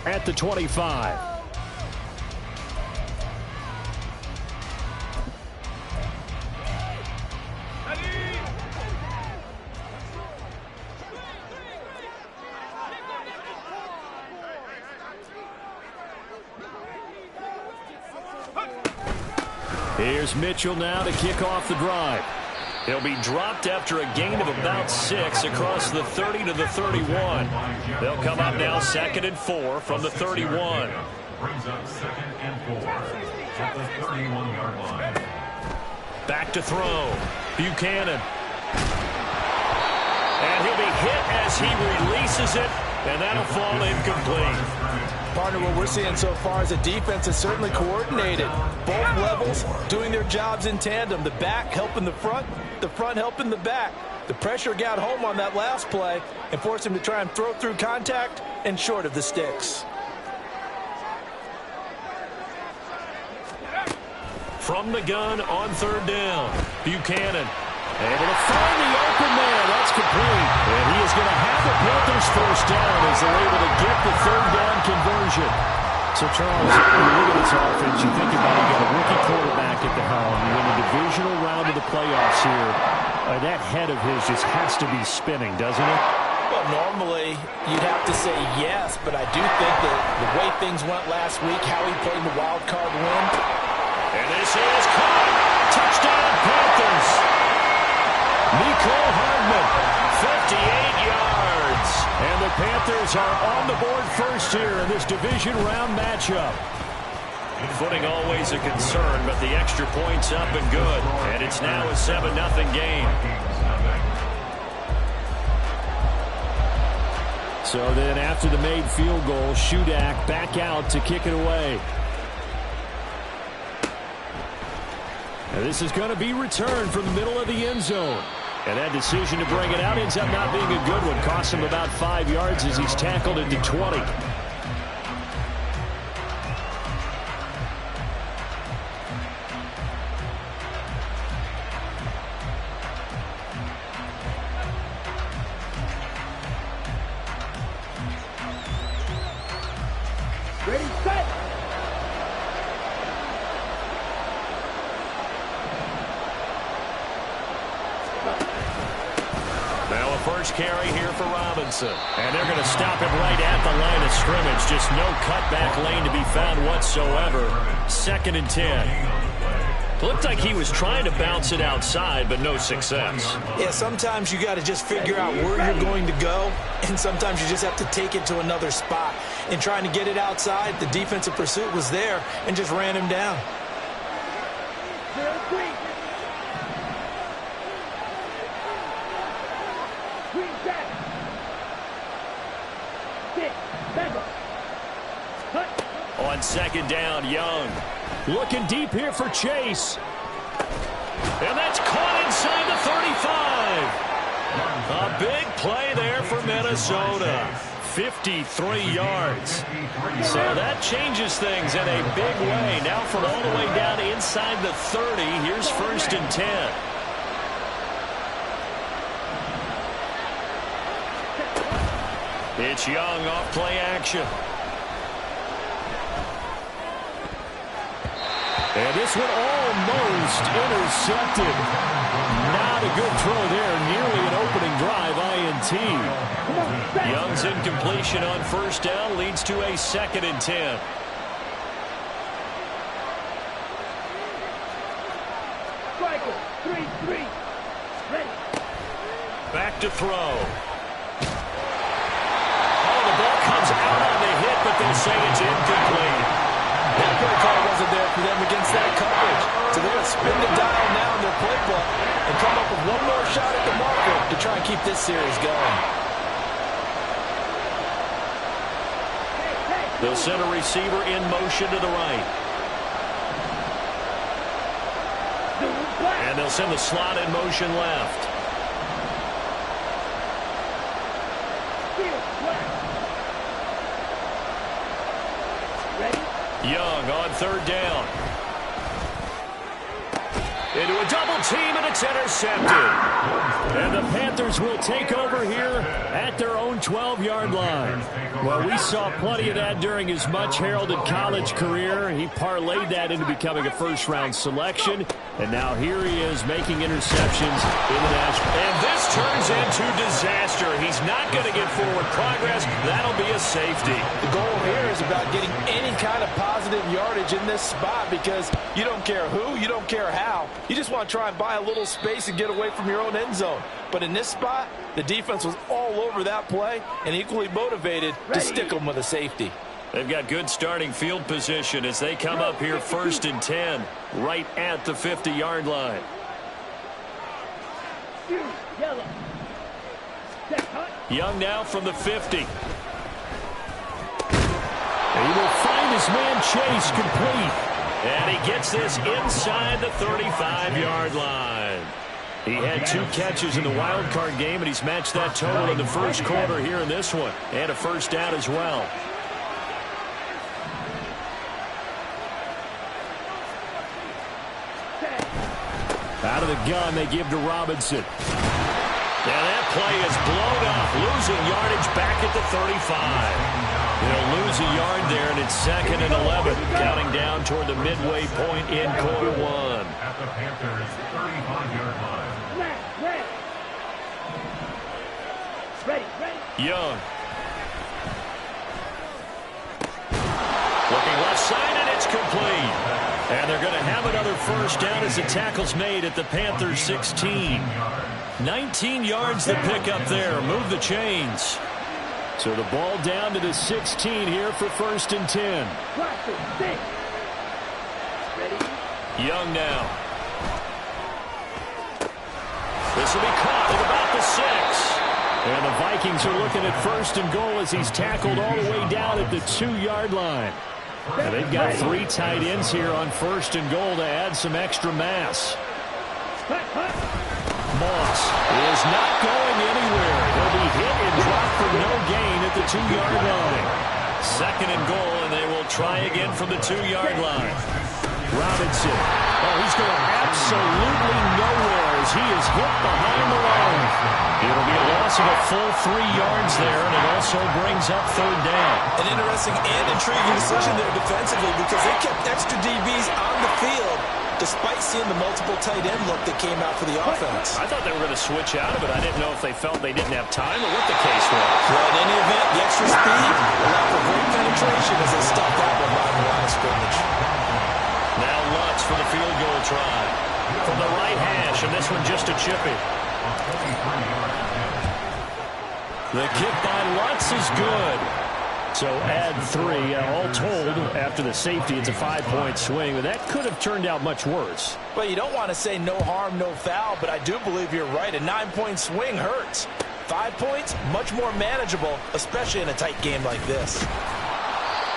At the 25. Here's Mitchell now to kick off the drive. He'll be dropped after a gain of about 6 across the 30 to the 31. They'll come up now 2nd and 4 from the 31. Brings up 2nd and 4 at the 31-yard line. Back to throw. Buchanan. And he'll be hit as he releases it, and that'll fall incomplete. Partner, what we're seeing so far is the defense is certainly coordinated. Both levels doing their jobs in tandem. The back helping the front helping the back. The pressure got home on that last play and forced him to try and throw through contact and short of the sticks. From the gun on 3rd down, Buchanan able to find the open man. That's complete. And he is going to have the Panthers first down as they're able to get the 3rd down conversion. So, Charles, when you look at this offense, you think about you got a rookie quarterback at the helm. You win the divisional round of the playoffs here. That head of his just has to be spinning, doesn't it? Well, normally you'd have to say yes, but I do think that the way things went last week, how he played in the wild card win. And this is caught. Touchdown, Panthers. Nicole Hardman, 58 yards. And the Panthers are on the board first here in this division round matchup. Footing always a concern, but the extra point's up and good. And it's now a 7-0 game. So then after the made field goal, Shudak back out to kick it away. And this is going to be returned from the middle of the end zone. And that decision to bring it out ends up not being a good one. Cost him about 5 yards as he's tackled into 20. Ready, set. Now a first carry here for Robinson. And they're going to stop him right at the line of scrimmage. Just no cutback lane to be found whatsoever. 2nd and 10. Looked like he was trying to bounce it outside, but no success. Yeah, sometimes you got to just figure out where you're going to go, and sometimes you just have to take it to another spot. In trying to get it outside, the defensive pursuit was there and just ran him down. 0-3. Green set. 6. Bender. Cut. On 2nd down, Young. Looking deep here for Chase. And that's caught inside the 35. A big play there for Minnesota. 53 yards. So that changes things in a big way. Now from all the way down inside the 30, here's 1st and 10. It's Young off play action. And this one almost intercepted. Not a good throw there. Nearly an opening drive, INT. Young's incompletion on 1st down leads to a 2nd and 10. Striker. 3-3. Ready. Back to throw. Oh, the ball comes out on the hit, but they say it's incomplete. That play call wasn't there for them against that coverage. So they're going to spin the dial now in their playbook and come up with one more shot at the marker to try and keep this series going. They'll send a receiver in motion to the right. And they'll send the slot in motion left. Young on 3rd down. Into a double team, and it's intercepted. And the Panthers will take over here at their own 12-yard line. Well, we saw plenty of that during his much-heralded college career. He parlayed that into becoming a first-round selection. And now here he is making interceptions in the national. And this turns into disaster. He's not going to get forward progress. That'll be a safety. The goal here is about getting any kind of positive yardage in this spot because you don't care who, you don't care how. You just want to try and buy a little space and get away from your own end zone. But in this spot, the defense was all over that play and equally motivated to stick them with a safety. They've got good starting field position as they come up here 1st and 10, right at the 50-yard line. Yellow. Young now from the 50. And he will find his man Chase complete. And he gets this inside the 35-yard line. He had 2 catches in the wild card game, and he's matched that total in the first quarter here in this one. And a first down as well. Out of the gun, they give to Robinson. And that play is blown up, losing yardage back at the 35. They'll lose a yard there, and it's 2nd and 11, counting down toward the midway point in quarter 1. At the Panthers' 35-yard line. Ready. Young. Looking left side, and it's complete. And they're going to have another first down as the tackle's made at the Panthers' 16. 19 yards to pick up there. Move the chains. So the ball down to the 16 here for 1st and 10. Young now. This will be caught at about the 6. And the Vikings are looking at 1st and goal as he's tackled all the way down at the 2-yard line. And they've got 3 tight ends here on 1st and goal to add some extra mass. Moss is not going anywhere. He'll be hit and dropped for no gain at the 2-yard line. 2nd and goal, and they will try again from the 2-yard line. Robinson. Oh, he's going absolutely nowhere as he is hit behind the line. It'll be a loss of a full 3 yards there, and it also brings up 3rd down. An interesting and intriguing decision there defensively because they kept extra DBs on the field despite seeing the multiple tight end look that came out for the offense. I thought they were going to switch out of it. I didn't know if they felt they didn't have time or what the case was. Well, in any event, the extra speed allowed for great penetration as they stopped that one by the line of scrimmage. Now Lutz for the field goal try. From the right hash, and this one just a chippy. The kick by Lutz is good. So add 3. All told, after the safety, it's a 5-point swing. And that could have turned out much worse. Well, you don't want to say no harm, no foul, but I do believe you're right. A 9-point swing hurts. 5 points, much more manageable, especially in a tight game like this.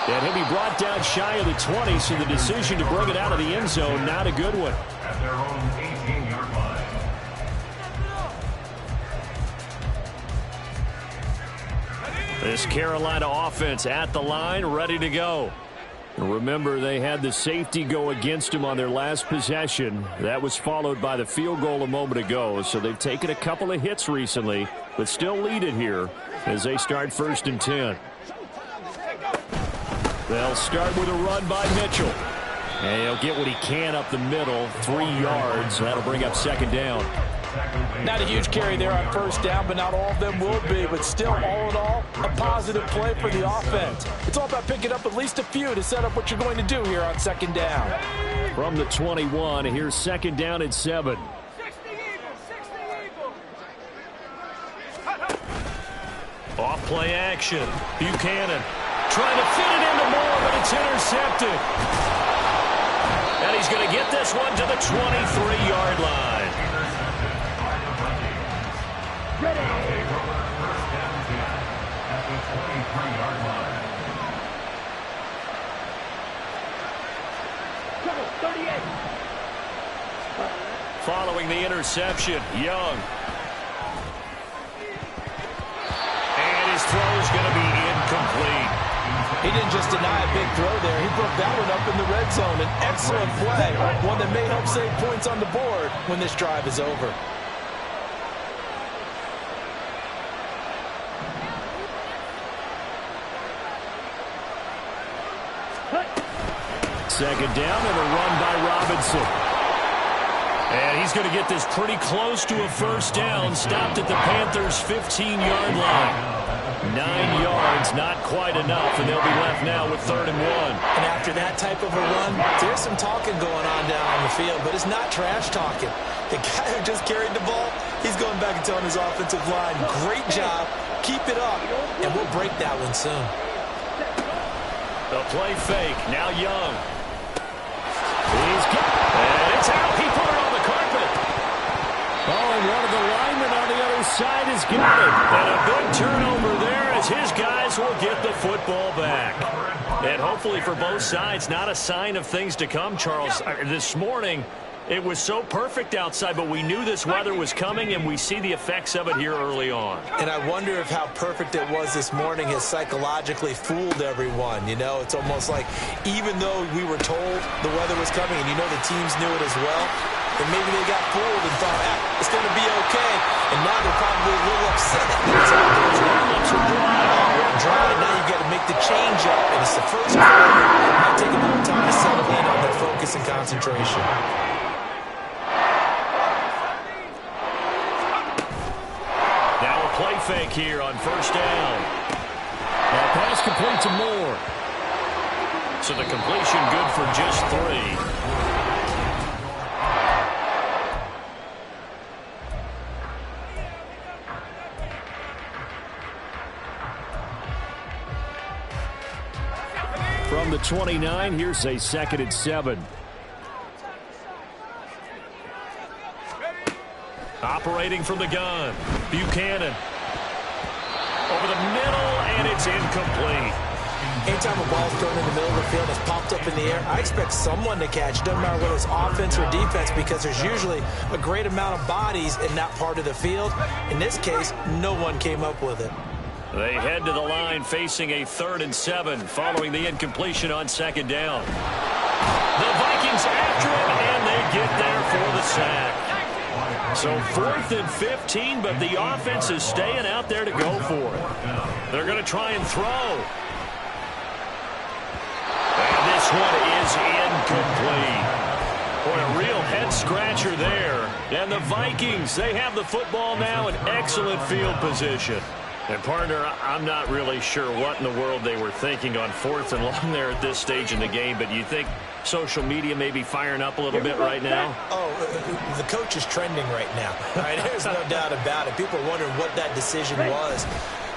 And he'll be brought down shy of the 20, so the decision to bring it out of the end zone, not a good one. At their own 18-yard line. This Carolina offense at the line, ready to go. Remember, they had the safety go against them on their last possession. That was followed by the field goal a moment ago, so they've taken a couple of hits recently, but still lead it here as they start 1st and 10. They'll start with a run by Mitchell. And he'll get what he can up the middle, 3 yards. That'll bring up 2nd down. Not a huge carry there on 1st down, but not all of them will be. But still, all in all, a positive play for the offense. It's all about picking up at least a few to set up what you're going to do here on 2nd down. From the 21, here's 2nd down and 7. Off play action. Buchanan trying to fit it into Moore, but it's intercepted. And he's going to get this one to the 23-yard line. Following the interception, Young. And his throw is going to be incomplete. He didn't just deny a big throw there. He broke that one up in the red zone. An excellent play, one that may help save points on the board when this drive is over. Second down and a run by Robinson. And he's going to get this pretty close to a first down. Stopped at the Panthers' 15-yard line. 9 yards, not quite enough, and they'll be left now with 3rd and 1. And after that type of a run, there's some talking going on down on the field, but it's not trash talking. The guy who just carried the ball, he's going back and telling his offensive line, great job, keep it up, and we'll break that one soon. The play fake, now Young. He's got it, and it's out. He put it on the carpet. Oh, and one of the linemen on the other side has got it. And a big turnover there as his guys will get the football back. And hopefully for both sides, not a sign of things to come, Charles. This morning, it was so perfect outside, but we knew this weather was coming, and we see the effects of it here early on. And I wonder if how perfect it was this morning has psychologically fooled everyone. You know, it's almost like even though we were told the weather was coming, and you know the teams knew it as well, and maybe they got fooled and thought, it's going to be okay. And now they're probably a little upset. Those warm-ups are dry. Now you got to make the change up, and it's the first quarter. It might take a little time to settle in on their focus and concentration. Play fake here on first down. That pass complete to Moore. So the completion good for just 3. From the 29, here's a 2nd and 7. Operating from the gun, Buchanan. Over the middle, and it's incomplete. Anytime a ball's thrown in the middle of the field that's popped up in the air, I expect someone to catch. It doesn't matter whether it's offense or defense, because there's usually a great amount of bodies in that part of the field. In this case, no one came up with it. They head to the line facing a 3rd and 7 following the incompletion on 2nd down. The Vikings after him, and they get there for the sack. So 4th and 15, but the offense is staying out there to go for it. They're going to try and throw. And this one is incomplete. Boy, a real head-scratcher there. And the Vikings, they have the football now in excellent field position. And, partner, I'm not really sure what in the world they were thinking on 4th and long there at this stage in the game, but you think social media may be firing up a little bit right now? Oh, the coach is trending right now. Right? There's no doubt about it. People are wondering what that decision was.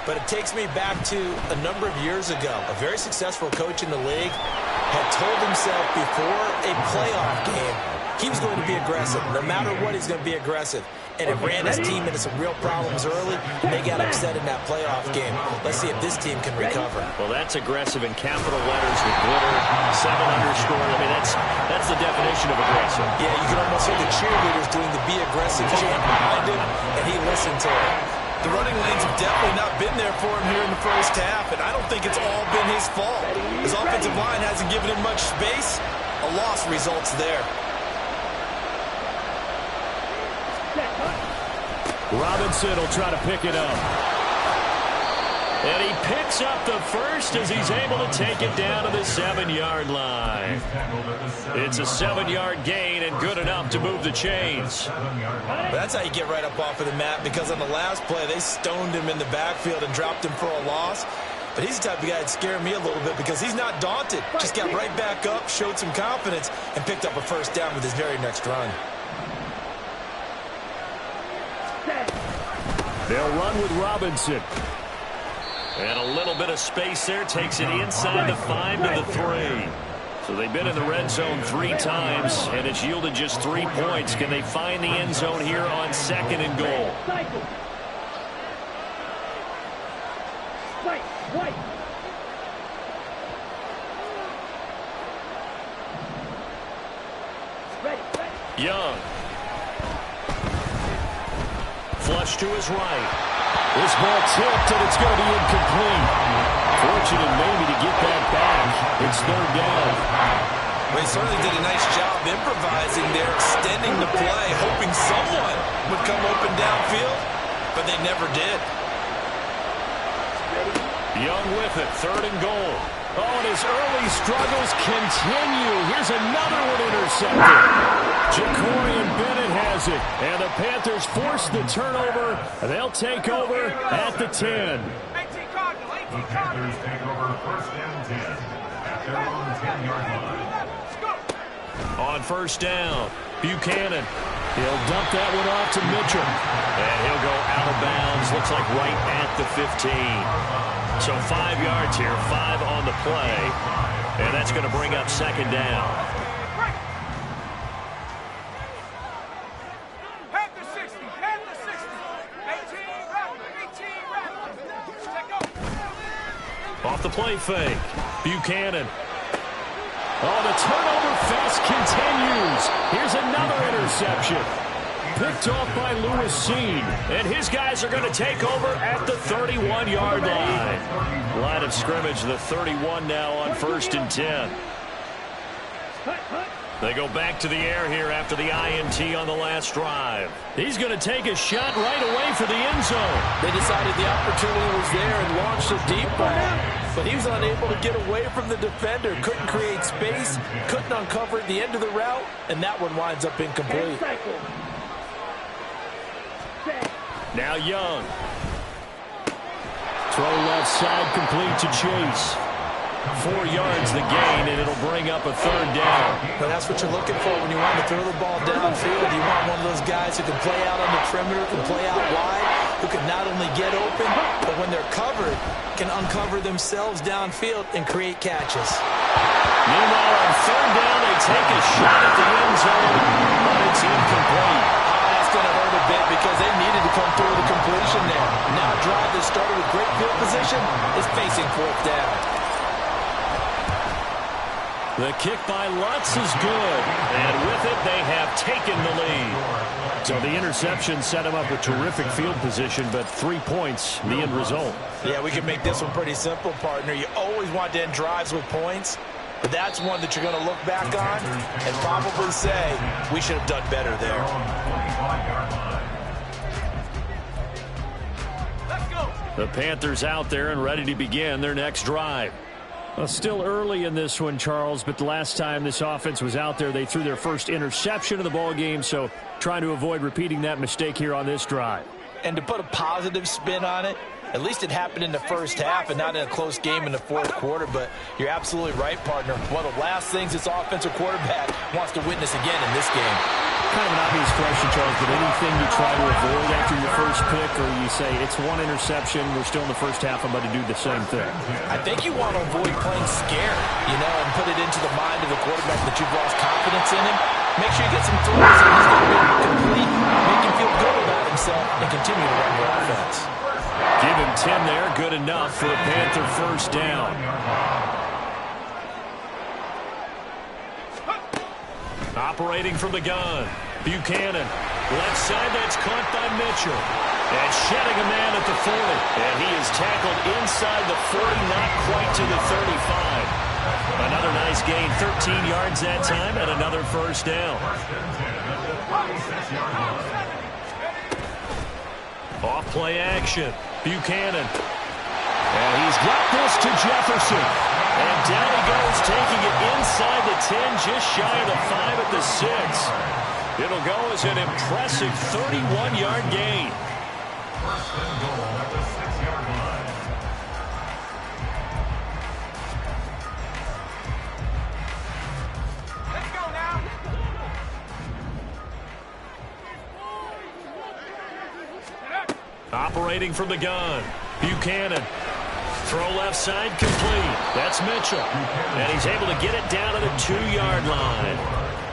But it takes me back to a number of years ago. A very successful coach in the league had told himself before a playoff game he was going to be aggressive. No matter what, he's going to be aggressive. And it ran his team into some real problems early, and they got upset in that playoff game. Let's see if this team can recover. Well, that's aggressive in capital letters with glitter, 7 underscore. I mean, that's the definition of aggressive. Yeah, you can almost hear the cheerleaders doing the be aggressive chant behind him, and he listened to it. The running lanes have definitely not been there for him here in the first half, and I don't think it's all been his fault. His offensive line hasn't given him much space. A loss results there. Robinson will try to pick it up. And he picks up the first as he's able to take it down to the 7-yard line. It's a 7-yard gain and good enough to move the chains. That's how you get right up off of the mat, because on the last play, they stoned him in the backfield and dropped him for a loss. But he's the type of guy that scared me a little bit because he's not daunted. Just got right back up, showed some confidence, and picked up a first down with his very next run. They'll run with Robinson. And a little bit of space there. Takes it inside the 5 to the 3. So they've been in the red zone 3 times, and it's yielded just 3 points. Can they find the end zone here on 2nd and goal? Young. Flush to his right. This ball tipped, and it's going to be incomplete. Fortunate maybe to get that back. It's third down. They certainly did a nice job improvising there, extending the play, hoping someone would come open downfield, but they never did. Young with it, third and goal. Oh, and his early struggles continue. Here's another one intercepted. Jacorian Bennett has it, and the Panthers force the turnover. They'll take over at the 10. The Panthers take over first and 10 at their own 10-yard line. On first down, Buchanan. He'll dump that one off to Mitchell. And he'll go out of bounds. Looks like right at the 15. So 5 yards here, 5 on the play. And that's going to bring up second down. Off the play fake. Buchanan. Oh, the turnover fest continues. Here's another interception. Picked off by Lewis Cine. And his guys are going to take over at the 31-yard line. Line of scrimmage, the 31 now on first and 10. They go back to the air here after the INT on the last drive. He's going to take a shot right away for the end zone. They decided the opportunity was there and launched a deep ball, but he was unable to get away from the defender. Couldn't create space, couldn't uncover at the end of the route, and that one winds up incomplete. Now Young. Throw left side complete to Chase. 4 yards the gain, and it'll bring up a third down. But that's what you're looking for when you want to throw the ball downfield. You want one of those guys who can play out on the perimeter, can play out wide, who can not only get open, but when they're covered, can uncover themselves downfield and create catches. Meanwhile, on third down, they take a shot at the end zone, but it's incomplete. That's going to hurt a bit because they needed to come through the completion there. Now a drive that started with great field position is facing fourth down. The kick by Lutz is good, and with it, they have taken the lead. So the interception set him up with terrific field position, but 3 points, the end result. Yeah, we can make this one pretty simple, partner. You always want to end drives with points, but that's one that you're going to look back on and probably say, we should have done better there. The Panthers out there and ready to begin their next drive. Well, still early in this one, Charles, but the last time this offense was out there, they threw their first interception of the ball game, so trying to avoid repeating that mistake here on this drive. And to put a positive spin on it, at least it happened in the first half and not in a close game in the fourth quarter, but you're absolutely right, partner. One of the last things this offensive quarterback wants to witness again in this game. Kind of an obvious question, Charles, but anything you try to avoid after your first pick, or you say it's one interception, we're still in the first half, I'm about to do the same thing? I think you want to avoid playing scared, and put it into the mind of the quarterback that you've lost confidence in him. Make sure you get some throws that he's going to be complete, make him feel good about himself, and continue to run your offense. Give him 10 there, good enough for a Panther first down. Operating from the gun, Buchanan. Left side, that's caught by Mitchell. And shedding a man at the 40. And he is tackled inside the 40, not quite to the 35. Another nice gain, 13 yards that time, and another first down. Off play action, Buchanan. And he's got this to Jefferson. And down he goes, taking it inside the 10, just shy of the 5 at the 6. It'll go as an impressive 31-yard gain. First and goal at the 6-yard line. Let's go now. Operating from the gun, Buchanan. Throw left side complete. That's Mitchell. And he's able to get it down to the 2-yard line.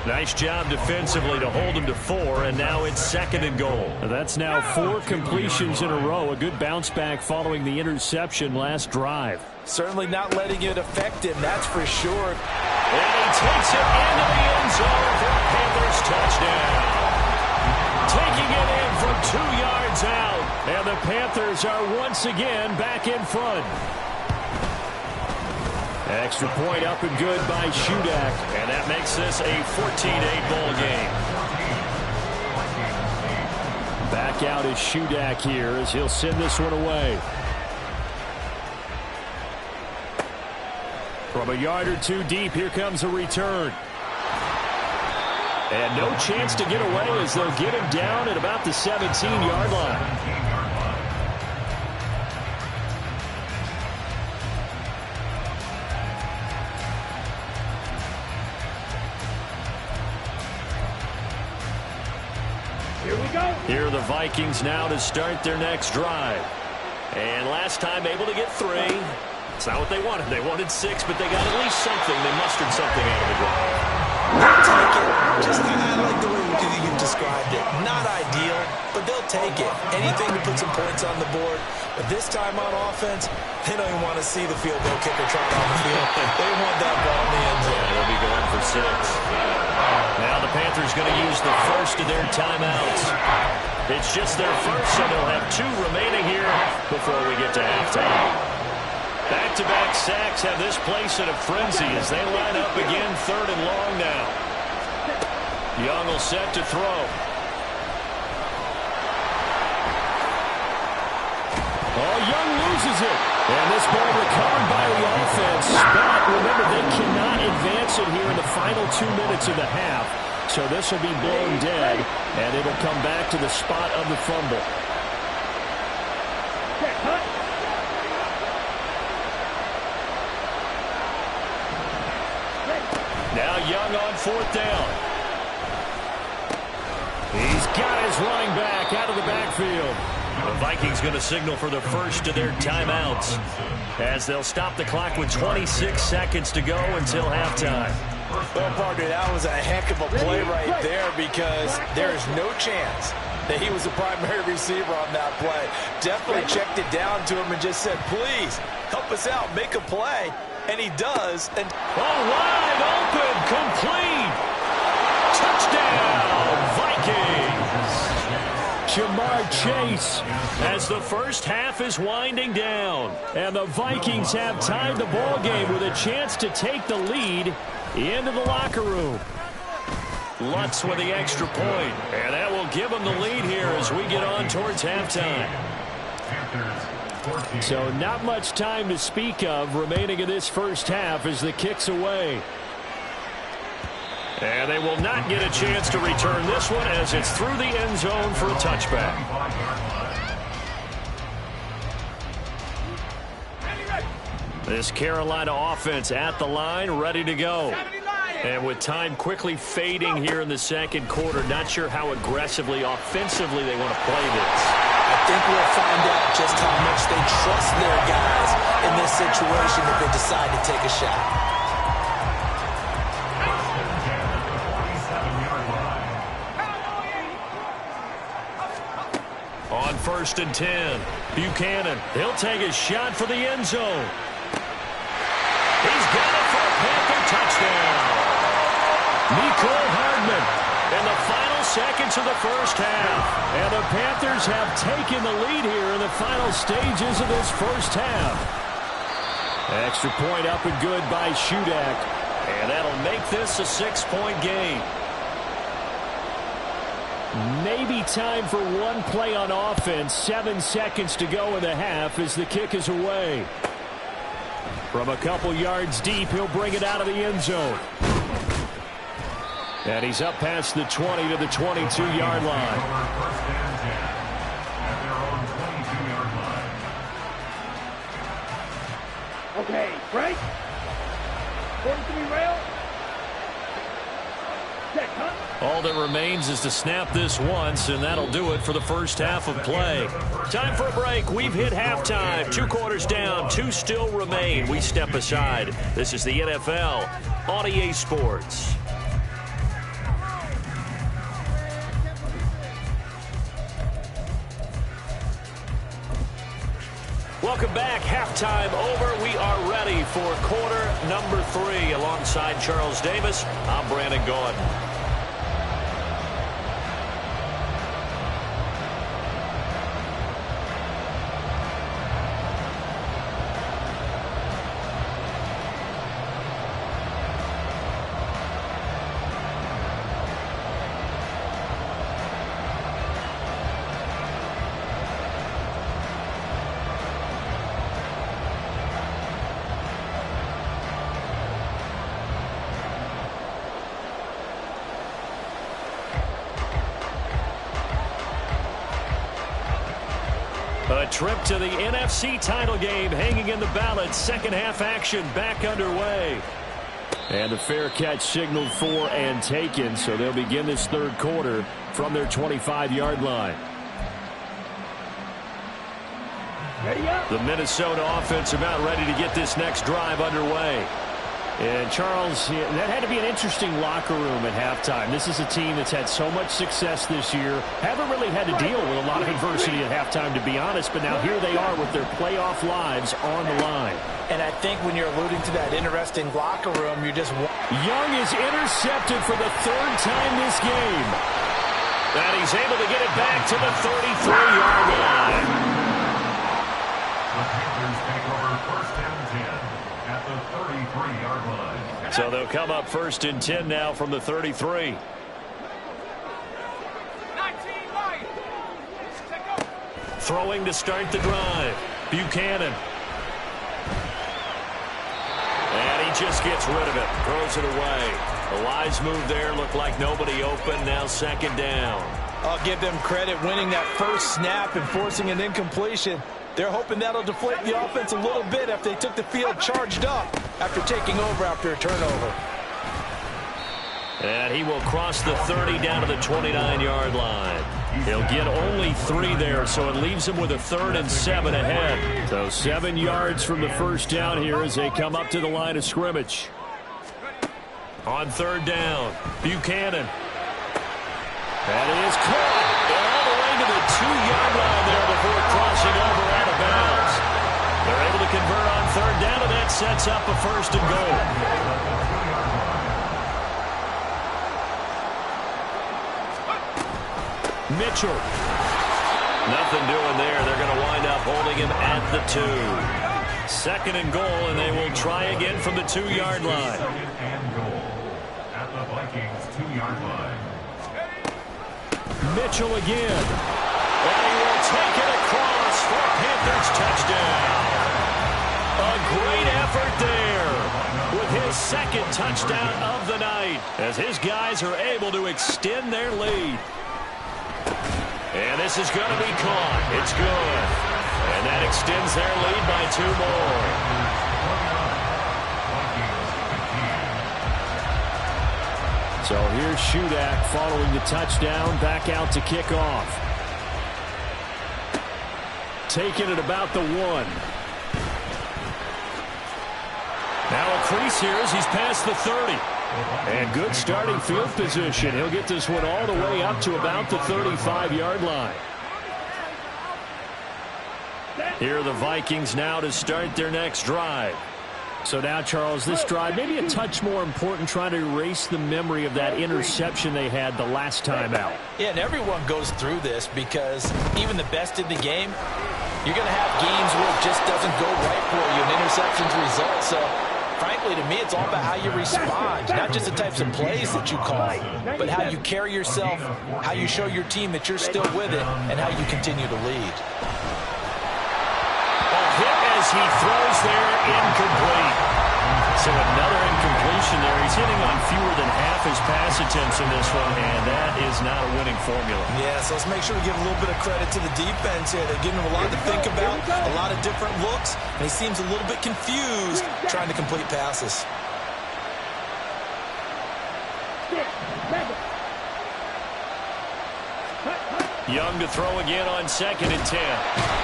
Nice job defensively to hold him to 4, and now it's second and goal. That's now 4 completions in a row. A good bounce back following the interception last drive. Certainly not letting it affect him, that's for sure. And he takes it into the end zone for a Panthers touchdown. Taking it in from 2 yards out. And the Panthers are once again back in front. Extra point up and good by Shudak. And that makes this a 14-8 ball game. Back out is Shudak here as he'll send this one away. From a yard or two deep, here comes a return. And no chance to get away as they'll get him down at about the 17-yard line. Here are the Vikings now to start their next drive. And last time able to get 3. It's not what they wanted. They wanted 6, but they got at least something. They mustered something out of the drive. They'll take it. Just I like the way you described it. Not ideal, but they'll take it. Anything to put some points on the board. But this time on offense, they don't even want to see the field goal kicker trot on the field. They want that ball in the end zone. Yeah, they'll be going for 6. Now the Panthers going to use the first of their timeouts. It's just their first, so they'll have 2 remaining here before we get to halftime. Back-to-back sacks have this place in a frenzy as they line up again 3rd and long now. Young will set to throw. Oh, Young loses it. And this ball recovered by the offense. But remember, they cannot advance it here in the final 2 minutes of the half. So this will be blown dead, and it'll come back to the spot of the fumble. Now Young on 4th down. He's got his running back out of the backfield. The Vikings going to signal for the first of their timeouts as they'll stop the clock with 26 seconds to go until halftime. Well, partner, that was a heck of a play right there because there is no chance that he was the primary receiver on that play. Definitely checked it down to him and just said, please, help us out, make a play. And he does. And wide open, complete. Touchdown, Vikings. Jamar Chase as the first half is winding down. And the Vikings have tied the ball game with a chance to take the lead into the locker room. Lutz with the extra point. And that will give them the lead here as we get on towards halftime. So not much time to speak of remaining in this first half as the kick's away. And they will not get a chance to return this one as it's through the end zone for a touchback. This Carolina offense at the line, ready to go. And with time quickly fading here in the second quarter, not sure how aggressively, offensively they want to play this. I think we'll find out just how much they trust their guys in this situation if they decide to take a shot. On 1st and 10, Buchanan, he'll take a shot for the end zone. He's got it for a Panther touchdown. Mecole Hardman in the final seconds of the first half. And the Panthers have taken the lead here in the final stages of this first half. Extra point up and good by Shudak. And that'll make this a 6-point game. Maybe time for one play on offense. 7 seconds to go in the half as the kick is away. From a couple yards deep, he'll bring it out of the end zone. And he's up past the 20 to the 22-yard line. Okay, Frank. 43 rail. Check, huh? All that remains is to snap this once, and that'll do it for the first half of play. Time for a break. We've hit halftime. 2 quarters down, 2 still remain. We step aside. This is the NFL on EA Sports. Welcome back. Halftime over. We are ready for quarter number 3. Alongside Charles Davis, I'm Brandon Gaudin. trip to the NFC title game hanging in the balance. Second half action back underway. And the fair catch signaled for and taken, so they'll begin this third quarter from their 25-yard line. The Minnesota offense about ready to get this next drive underway. And, Charles, that had to be an interesting locker room at halftime. This is a team that's had so much success this year. Haven't really had to deal with a lot of adversity at halftime, to be honest. But now here they are with their playoff lives on the line. And I think when you're alluding to that interesting locker room, you just... Young is intercepted for the third time this game. And he's able to get it back to the 33-yard line. The Panthers take over first and 10 at the 33-yard line. So they'll come up first and 10 now from the 33. Throwing to start the drive. Buchanan. And he just gets rid of it. Throws it away. A wise move there. Looked like nobody open. Now second down. I'll give them credit winning that first snap and forcing an incompletion. They're hoping that'll deflate the offense a little bit after they took the field charged up after taking over after a turnover. And he will cross the 30 down to the 29-yard line. He'll get only 3 there, so it leaves him with a 3rd and 7 ahead. So 7 yards from the first down here as they come up to the line of scrimmage. On third down, Buchanan. That is caught all the way to the 2-yard line there before crossing over out of bounds. They're able to convert on third down, and that sets up a first and goal. Mitchell. Nothing doing there. They're going to wind up holding him at the 2. Second and goal, and they will try again from the 2-yard line. Second and goal at the Vikings 2-yard line. Mitchell again. And he will take it across for a Panthers touchdown. A great effort there with his second touchdown of the night as his guys are able to extend their lead. And this is going to be caught. It's good. And that extends their lead by 2 more. So here's Shudak following the touchdown, back out to kick off. Taking it about the 1. Now a crease here as he's past the 30. And good starting field position. He'll get this one all the way up to about the 35-yard line. Here are the Vikings now to start their next drive. So now, Charles, this drive maybe a touch more important, trying to erase the memory of that interception they had the last time out. Yeah, and everyone goes through this because even the best in the game, you're going to have games where it just doesn't go right for you and interceptions result. So, frankly, to me, it's all about how you respond, not just the types of plays that you call, but how you carry yourself, how you show your team that you're still with it, and how you continue to lead. As he throws there, incomplete. So another incompletion there. He's hitting on fewer than half his pass attempts in this one, and that is not a winning formula. Yeah, so let's make sure we give a little bit of credit to the defense here. They're giving him a lot to think about, a lot of different looks, and he seems a little bit confused trying to complete passes. Young to throw again on second and 10.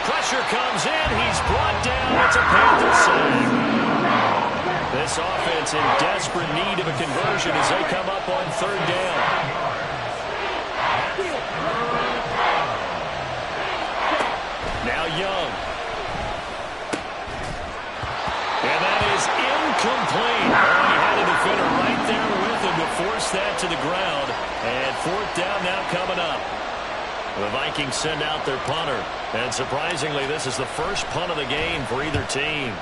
Pressure comes in. He's brought down. It's a Panthers save. This offense in desperate need of a conversion as they come up on third down. Now Young. And that is incomplete. Oh, he had a defender right there with him to force that to the ground. And fourth down now coming up. The Vikings send out their punter. And surprisingly, this is the first punt of the game for either team.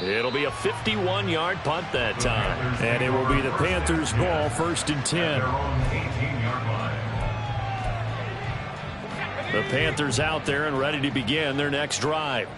It'll be a 51-yard punt that time. And it will be the Panthers' ball, first and 10. The Panthers out there and ready to begin their next drive.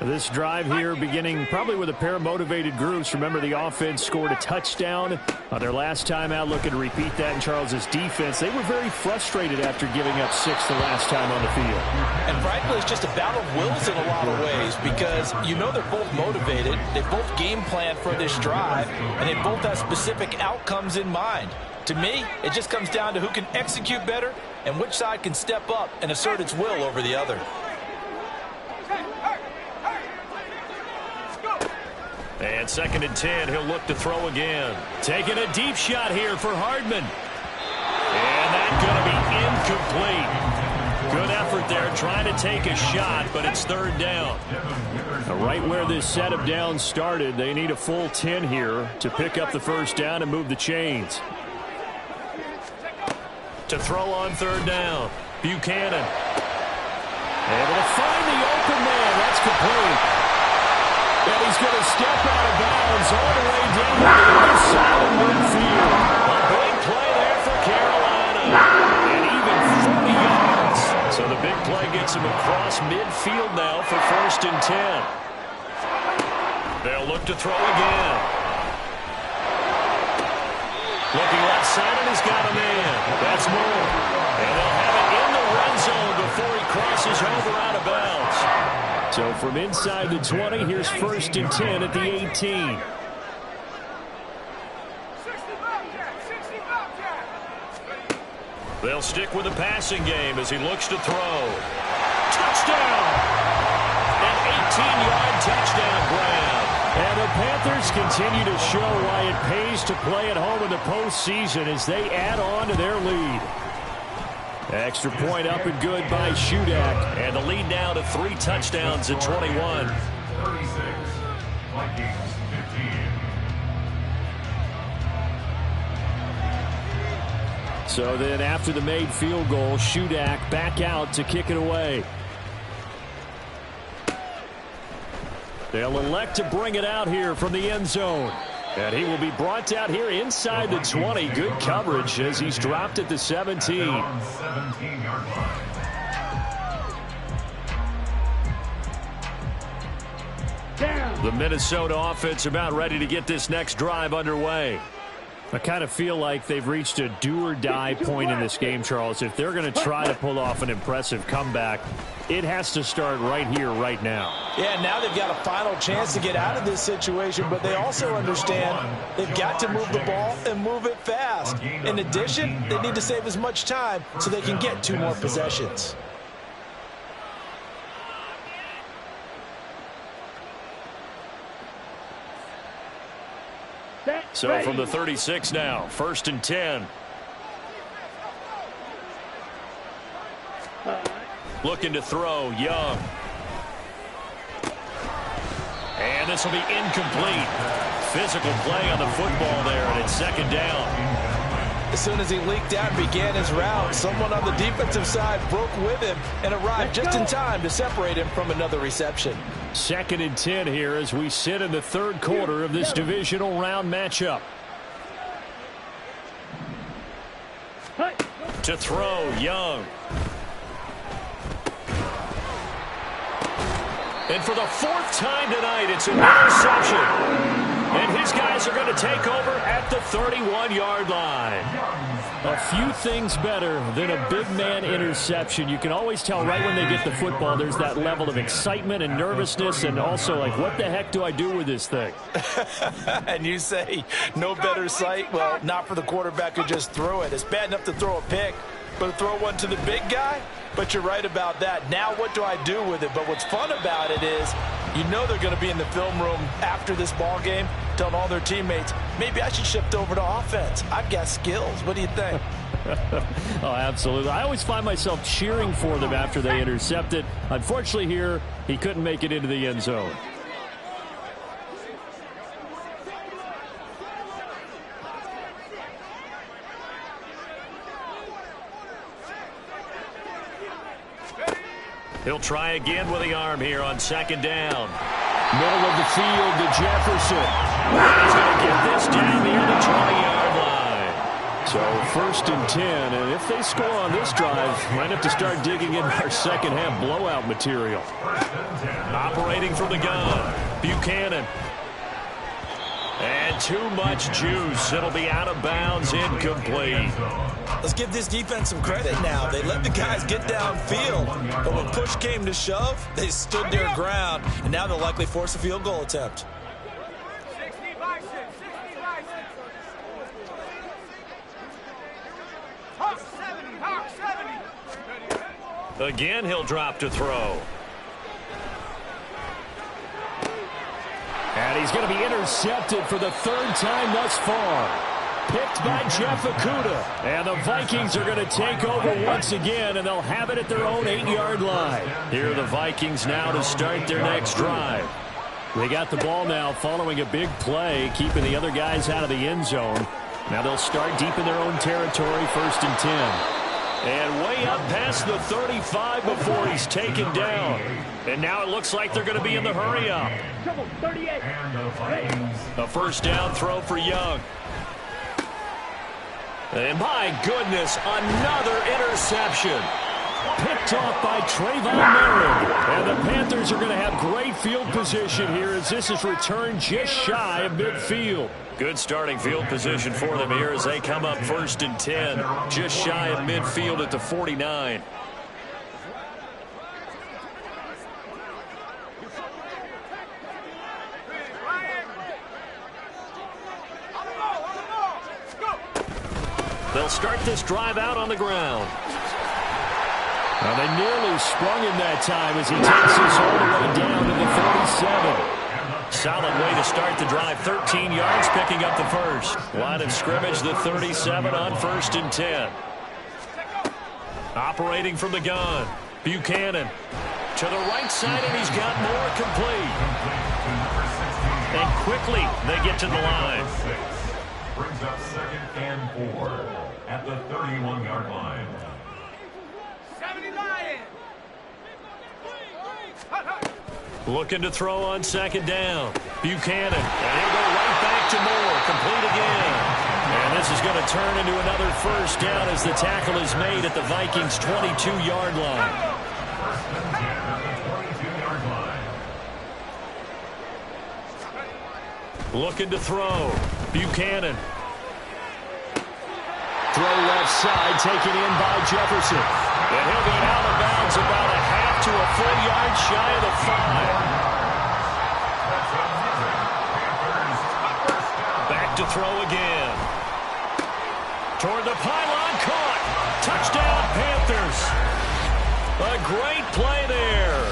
This drive here beginning probably with a pair of motivated groups. Remember, the offense scored a touchdown on their last time out, looking to repeat that in Charles's defense. They were very frustrated after giving up 6 the last time on the field. And frankly, it's just a battle of wills in a lot of ways because you know they're both motivated. They both game plan for this drive, and they both have specific outcomes in mind. To me, it just comes down to who can execute better and which side can step up and assert its will over the other. And 2nd and 10, he'll look to throw again. Taking a deep shot here for Hardman. And that's going to be incomplete. Good effort there trying to take a shot, but it's 3rd down. Right where this set of downs started, they need a full 10 here to pick up the 1st down and move the chains. To throw on 3rd down, Buchanan. Able to find the open man. That's complete. And he's going to step out of bounds all the way down to the other side of midfield. A big play there for Carolina. And even 40 yards. So the big play gets him across midfield now for 1st and 10. They'll look to throw again. Looking left side, and he's got a man. That's Moore. And they'll have it in the red zone before he crosses over out of bounds. So from inside the 20, here's 1st and 10 at the 18. They'll stick with the passing game as he looks to throw. Touchdown! An 18-yard touchdown grab. And the Panthers continue to show why it pays to play at home in the postseason as they add on to their lead. Extra point up and good by Shudak. And the lead now to 3 touchdowns at 21. 36, Vikings 15. So then after the made field goal, Shudak back out to kick it away. They'll elect to bring it out here from the end zone. And he will be brought out here inside the 20. Good coverage as he's dropped at the 17. 17-yard line. The Minnesota offense about ready to get this next drive underway. I kind of feel like they've reached a do-or-die point in this game, Charles. If they're going to try to pull off an impressive comeback, it has to start right here, right now. Yeah, now they've got a final chance to get out of this situation, but they also understand they've got to move the ball and move it fast. In addition, they need to save as much time so they can get 2 more possessions. So from the 36 now, 1st and 10. Looking to throw, Young. And this will be incomplete. Physical play on the football there, and it's 2nd down. As soon as he leaked out and began his route, someone on the defensive side broke with him and arrived just in time to separate him from another reception. 2nd and 10 here as we sit in the 3rd quarter of this divisional round matchup. To throw, Young. And for the 4th time tonight, it's an interception. And his guys are going to take over at the 31-yard line. A few things better than a big man interception. You can always tell right when they get the football, there's that level of excitement and nervousness, and also like, what the heck do I do with this thing? And you say, no better sight? Well, not for the quarterback who just threw it. It's bad enough to throw a pick, but to throw one to the big guy? But you're right about that. Now what do I do with it? But what's fun about it is you know they're going to be in the film room after this ball game telling all their teammates, maybe I should shift over to offense. I've got skills. What do you think? Oh, absolutely. I always find myself cheering for them after they intercept it. Unfortunately here, he couldn't make it into the end zone. He'll try again with the arm here on 2nd down. Middle of the field to Jefferson. He's going to get this down near the 20-yard line. So 1st and 10, and if they score on this drive, might have to start digging in our second half blowout material. Operating from the gun, Buchanan. And too much juice. It'll be out of bounds, incomplete. Let's give this defense some credit now. They let the guys get downfield, but when push came to shove, they stood their ground, and now they'll likely force a field goal attempt. Again, he'll drop to throw. And he's going to be intercepted for the 3rd time thus far. Picked by Jeff Okudah. And the Vikings are going to take over once again, and they'll have it at their own 8-yard line. Here are the Vikings now to start their next drive. They got the ball now following a big play, keeping the other guys out of the end zone. Now they'll start deep in their own territory, 1st and 10. And way up past the 35 before he's taken down. And now it looks like they're going to be in the hurry up. A 1st down throw for Young. And my goodness, another interception. Picked off by Trayvon Merritt. And the Panthers are going to have great field position here as this is returned just shy of midfield. Good starting field position for them here as they come up 1st and 10. Just shy of midfield at the 49. They'll start this drive out on the ground. Now they nearly sprung him that time as he takes us all the way down to the 37. Solid way to start the drive. 13 yards, picking up the first. Line of scrimmage, the 37 on 1st and 10. Operating from the gun, Buchanan. To the right side, and he's got more complete. And quickly, they get to the line. Brings up 2nd and 4 at the 31-yard line. 79! Looking to throw on 2nd down. Buchanan. And he'll go right back to Moore. Complete again. And this is going to turn into another 1st down as the tackle is made at the Vikings' 22-yard line. 1st and 10 at the 22-yard line. Looking to throw. Buchanan. Throw left side, taken in by Jefferson. And he'll be out of bounds about a half to a full yard shy of the 5. Back to throw again. Toward the pylon, caught. Touchdown, Panthers. A great play there.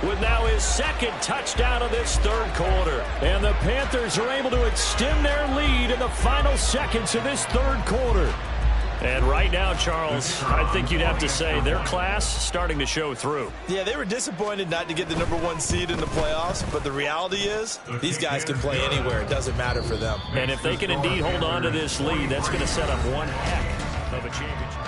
With now his 2nd touchdown of this 3rd quarter. And the Panthers are able to extend their lead in the final seconds of this 3rd quarter. And right now, Charles, I think you'd have to say their class starting to show through. Yeah, they were disappointed not to get the #1 seed in the playoffs, but the reality is these guys can play anywhere. It doesn't matter for them. And if they can indeed hold on to this lead, that's going to set up one heck of a championship.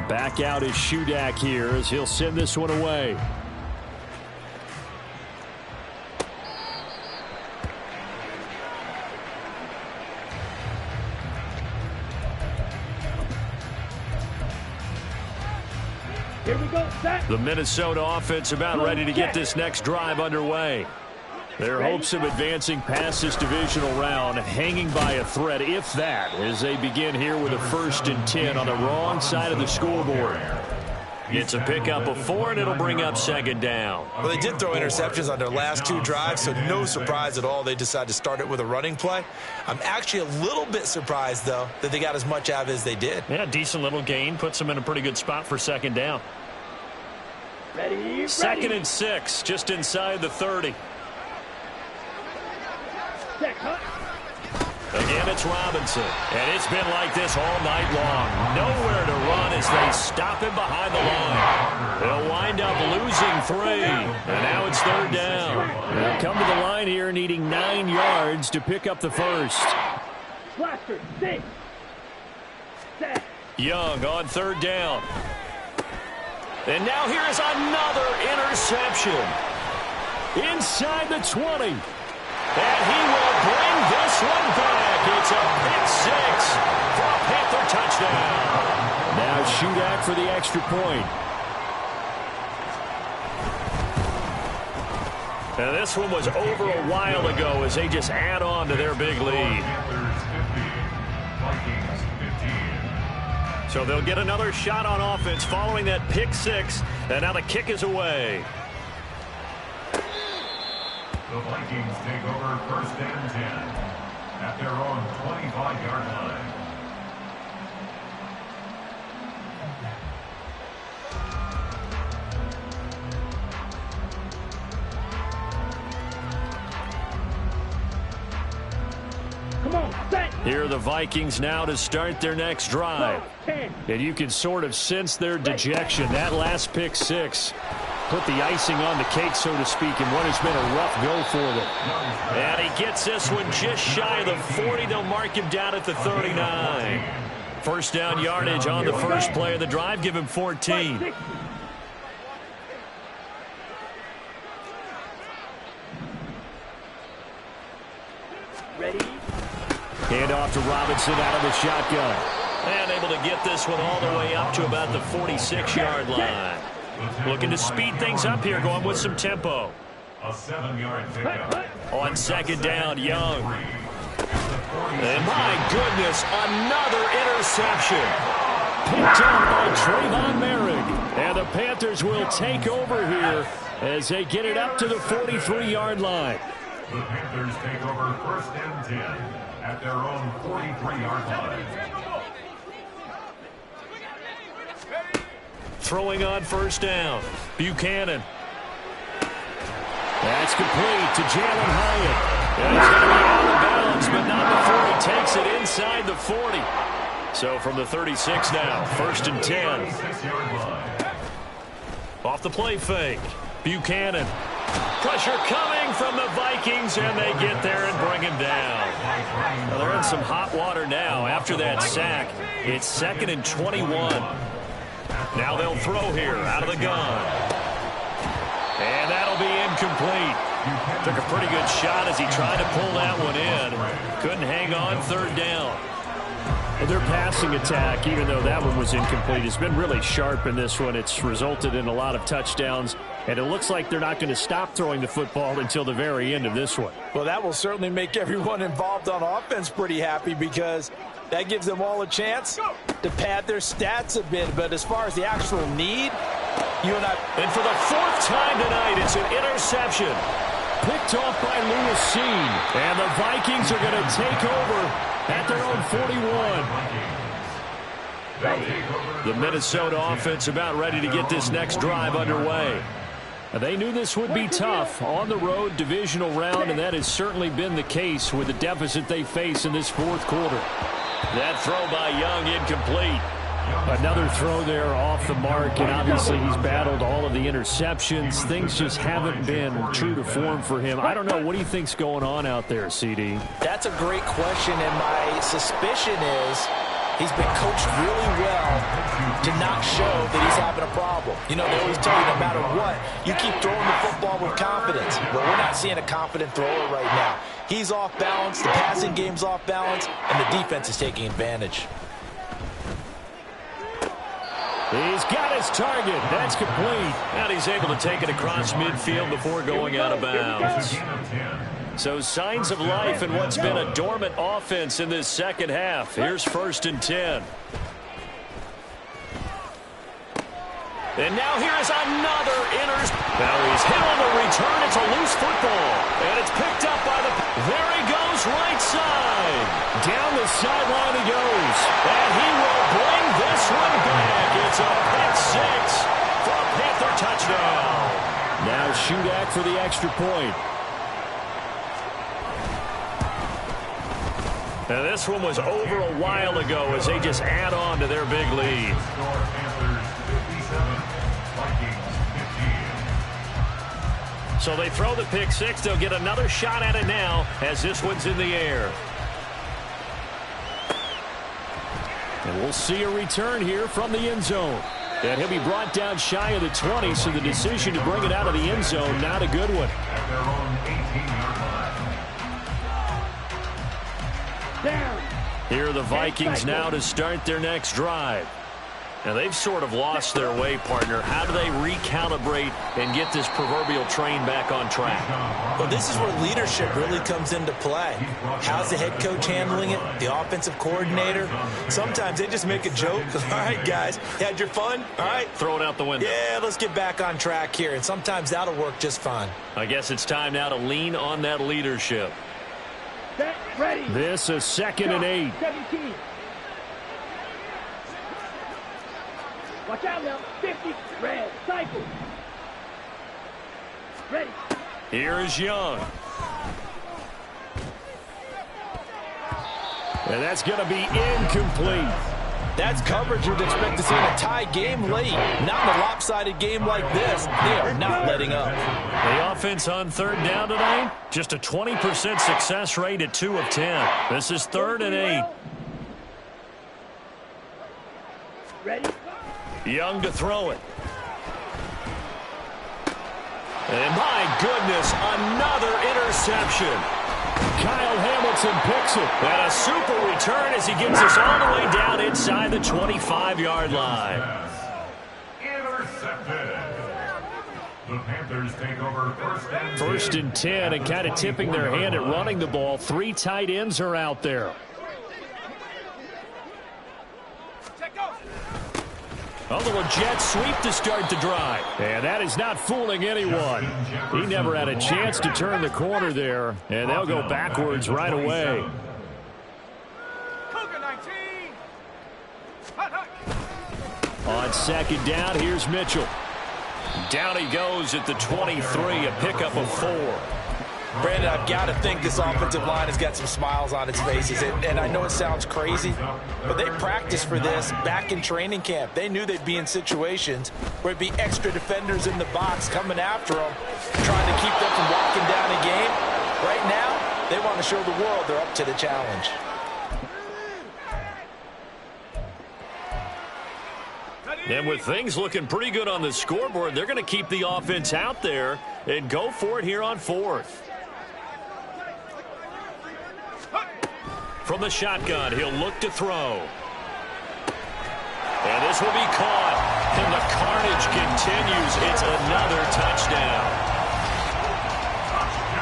Back out is Shudak here as he'll send this one away. Here we go, set. The Minnesota offense about ready to get this next drive underway. Their hopes of advancing past this divisional round hanging by a thread, if that, as they begin here with a 1st and 10 on the wrong side of the scoreboard. It's a pickup of 4, and it'll bring up 2nd down. Well, they did throw interceptions on their last 2 drives, so no surprise at all they decided to start it with a running play. I'm actually a little bit surprised, though, that they got as much out of it as they did. Yeah, decent little gain. Puts them in a pretty good spot for 2nd down. Ready. Second and 6, just inside the 30. Set, cut. Again, it's Robinson. And it's been like this all night long. Nowhere to run as they stop him behind the line. They'll wind up losing 3. And now it's third down. They'll come to the line here needing 9 yards to pick up the first. Blaster, 6. Set. Young on third down. And now here is another interception. Inside the 20. And he will bring this one back. It's a pick 6 for a Panther touchdown. Now shootout for the extra point. And this one was over a while ago as they just add on to their big lead. So they'll get another shot on offense following that pick 6. And now the kick is away. The Vikings take over first and 10 at their own 25-yard line. Come on, set. Here are the Vikings now to start their next drive. 10. And you can sort of sense their dejection. That last pick 6 put the icing on the cake, so to speak, in what has been a rough go for them. And he gets this one just shy of the 40. They'll mark him down at the 39. First down yardage on the first play of the drive. Give him 14. Ready. Hand off to Robinson out of the shotgun. And able to get this one all the way up to about the 46-yard line. Looking to speed things up here, going with some tempo. A 7-yard pickup. On second down, Young. And my goodness, another interception. Picked up by Trayvon Merrick. And the Panthers will take over here as they get it up to the 43-yard line. The Panthers take over first and 10 at their own 43-yard line. Throwing on first down. Buchanan. That's complete to Jalen Hyatt. And he's going to be out of bounds, but not before he takes it inside the 40. So from the 36 now, first and 10. 6-yard line. Off the play fake. Buchanan. Pressure coming from the Vikings, and they get there and bring him down. Well, they're in some hot water now after that sack. It's second and 21. Now they'll throw here out of the gun. And that'll be incomplete. Took a pretty good shot as he tried to pull that one in. Couldn't hang on third down. And their passing attack, even though that one was incomplete, has been really sharp in this one. It's resulted in a lot of touchdowns. And it looks like they're not going to stop throwing the football until the very end of this one. Well, that will certainly make everyone involved on offense pretty happy because that gives them all a chance to pad their stats a bit. But as far as the actual need, you and I... And for the fourth time tonight, it's an interception. Picked off by Lewis Cine. And the Vikings are going to take over at their own 41. The Minnesota offense about ready to get this next drive underway. They knew this would be tough on the road divisional round, and that has certainly been the case with the deficit they face in this fourth quarter. That throw by Young incomplete. Another throw there off the mark, and obviously he's battled all of the interceptions. Things just haven't been true to form for him. I don't know. What do you think's going on out there, CD? That's a great question, and my suspicion is he's been coached really well to not show that he's having a problem. You know, they always tell you no matter what, you keep throwing the football with confidence. But we're not seeing a confident thrower right now. He's off balance, the passing game's off balance, and the defense is taking advantage. He's got his target. That's complete. And he's able to take it across midfield before going out of bounds. So signs of life in what's been a dormant offense in this second half. Here's first and 10. And now here is another Now he's hit on the return. It's a loose football. And it's picked up by the... There he goes, right side. Down the sideline he goes. And he will bring this one back. It's a pick 6 for a Panther touchdown. touchdown. Now Shudak for the extra point. Now this one was over a while ago as they just add on to their big lead. So they throw the pick six. They'll get another shot at it now as this one's in the air. And we'll see a return here from the end zone. And he'll be brought down shy of the 20, so the decision to bring it out of the end zone, not a good one. At their own 18-yard line. Down. Here are the Vikings now to start their next drive. Now, they've sort of lost their way, partner. How do they recalibrate and get this proverbial train back on track? Well, this is where leadership really comes into play. How's the head coach handling it? The offensive coordinator? Sometimes they just make a joke. All right, guys, you had your fun? All right. Throw it out the window. Yeah, let's get back on track here. And sometimes that'll work just fine. I guess it's time now to lean on that leadership. Set. Ready. This is 2nd and 8. 17. Watch out now. 50. Red. Cycle. Ready. Here is Young. And that's going to be incomplete. That's coverage you'd expect to see in a tie game late. Not in a lopsided game like this. They are not letting up. The offense on 3rd down tonight, just a 20% success rate at 2 of 10. This is 3rd and 8. Ready. Young to throw it. And my goodness, another interception. Kyle Hamilton picks it. And a super return as he gets us all the way down inside the 25-yard line. Intercepted. The Panthers take over 1st and 10, and kind of tipping their hand at running the ball. 3 tight ends are out there. A little jet sweep to start the drive. And that is not fooling anyone. He never had a chance to turn the corner there. And they'll go backwards right away. On 2nd down, here's Mitchell. Down he goes at the 23, a pickup of 4. Brandon, I've got to think this offensive line has got some smiles on its faces. And I know it sounds crazy, but they practiced for this back in training camp. They knew they'd be in situations where it'd be extra defenders in the box coming after them, trying to keep them from walking down a game. Right now, they want to show the world they're up to the challenge. And with things looking pretty good on the scoreboard, they're going to keep the offense out there and go for it here on 4th. From the shotgun, he'll look to throw. And this will be caught. And the carnage continues. It's another touchdown.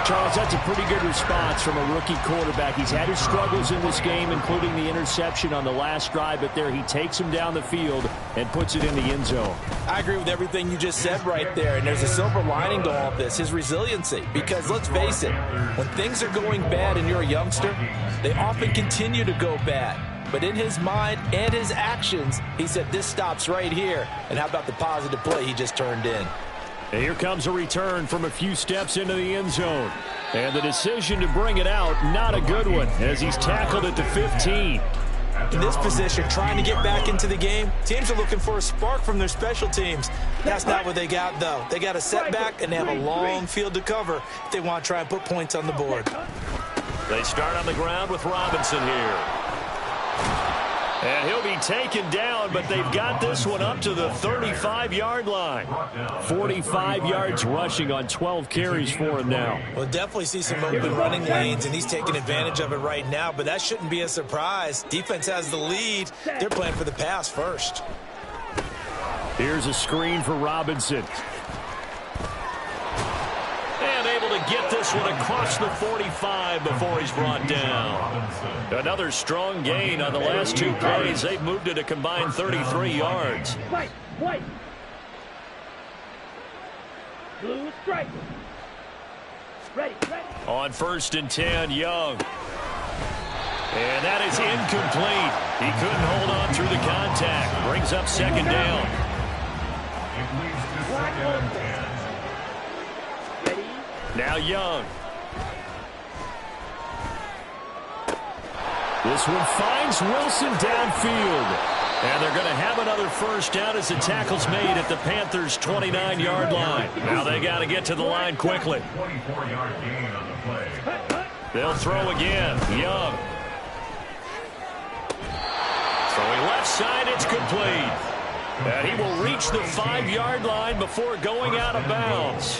Charles, that's a pretty good response from a rookie quarterback. He's had his struggles in this game, including the interception on the last drive, but there he takes him down the field and puts it in the end zone. I agree with everything you just said right there, and there's a silver lining to all of this, his resiliency. Because let's face it, when things are going bad and you're a youngster, they often continue to go bad. But in his mind and his actions, he said, this stops right here. And how about the positive play he just turned in? And here comes a return from a few steps into the end zone. And the decision to bring it out, not a good one, as he's tackled at the 15. In this position, trying to get back into the game, teams are looking for a spark from their special teams. That's not what they got, though. They got a setback, and they have a long field to cover if they want to try and put points on the board. They start on the ground with Robinson here. And he'll be taken down, but they've got this one up to the 35-yard line. 45 yards rushing on 12 carries for him now. We'll definitely see some open running lanes, and he's taking advantage of it right now, but that shouldn't be a surprise. Defense has the lead. They're playing for the pass first. Here's a screen for Robinson. And able to get this one across the 45 before he's brought down. Another strong gain on the last 2 plays. They've moved it a combined 33 yards. White. White. Blue strike. Ready. Ready. On 1st and 10, Young. And that is incomplete. He couldn't hold on through the contact. Brings up 2nd down. It leads to 2nd and 10. Ready? Now Young. This one finds Wilson downfield. And they're going to have another first down as the tackle's made at the Panthers' 29-yard line. Now they got to get to the line quickly. 24-yard gain on the play. They'll throw again. Young. Throwing left side, it's complete. And he will reach the 5-yard line before going out of bounds.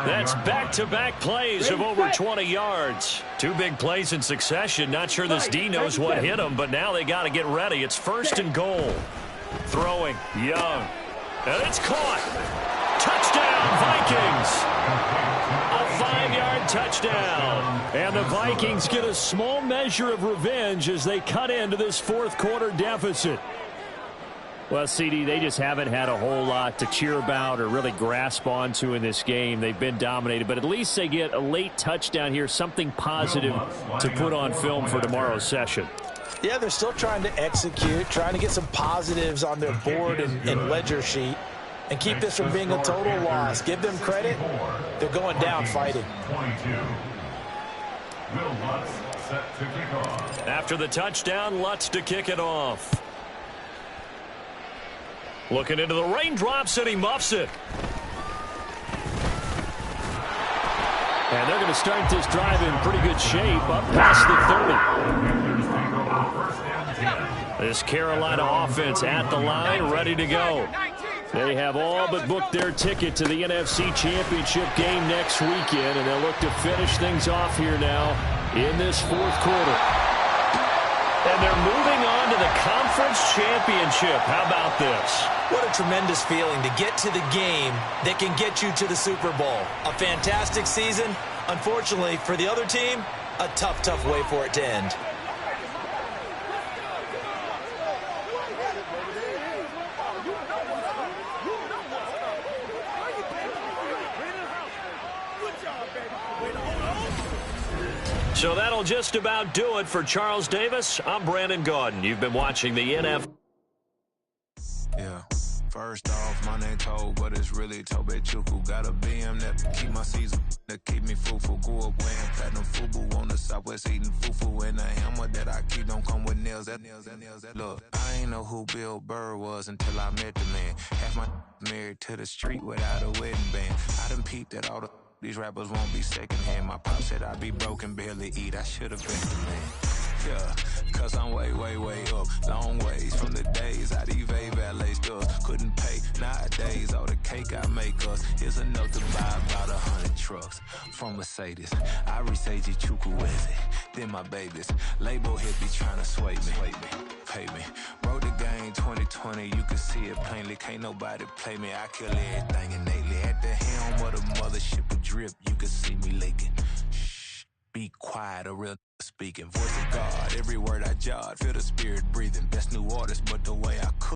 That's back-to-back plays of over 20 yards. 2 big plays in succession. Not sure this D knows what hit him, but now they got to get ready. It's 1st and goal. Throwing, Young. And it's caught. Touchdown, Vikings. A 5-yard touchdown. And the Vikings get a small measure of revenge as they cut into this 4th quarter deficit. Well, CD, they just haven't had a whole lot to cheer about or really grasp onto in this game. They've been dominated, but at least they get a late touchdown here, something positive to put on film for tomorrow's session. Yeah, they're still trying to execute, trying to get some positives on their board and ledger sheet and keep this from being a total loss. Give them credit. They're going down fighting. 22. Will Lutz set to kick off. After the touchdown, Lutz to kick it off. Looking into the raindrops, and he muffs it. And they're going to start this drive in pretty good shape up past the 30. This Carolina offense at the line, ready to go. They have all but booked their ticket to the NFC Championship game next weekend, and they'll look to finish things off here now in this 4th quarter. And they're moving on to the conference championship. How about this? What a tremendous feeling to get to the game that can get you to the Super Bowl. A fantastic season. Unfortunately, for the other team, a tough, tough way for it to end. So that'll just about do it for Charles Davis. I'm Brandon Gaudin. You've been watching the NFL. Yeah. First off, my name Toad, but it's really Tobe Chuku. Got a BM that keep my season, that keep me fruitful. Grew up wearing platinum FUBU on the Southwest eating fufu. And the hammer that I keep don't come with nails. Look, I ain't know who Bill Burr was until I met the man. Half my married to the street without a wedding band. I done peeped at all these rappers won't be secondhand. My pop said I'd be broken, barely eat. I should have been the man. Yeah, cause I'm way, way, way up. Long ways from the days I eBay valet stuff. Couldn't pay nowadays. All the cake I make us is enough to buy about 100 trucks from Mercedes. I resage Chukwueze, then my babies. Label hit be trying to sway me. Pay me. Wrote the game 2020, you can see it plainly. Can't nobody play me. I kill everything innately. At the helm of the mothership with drip, you can see me leaking. Shh, be quiet, a real speaking. Voice of God, every word I jot. Feel the spirit breathing. Best new artist, but the way I cook.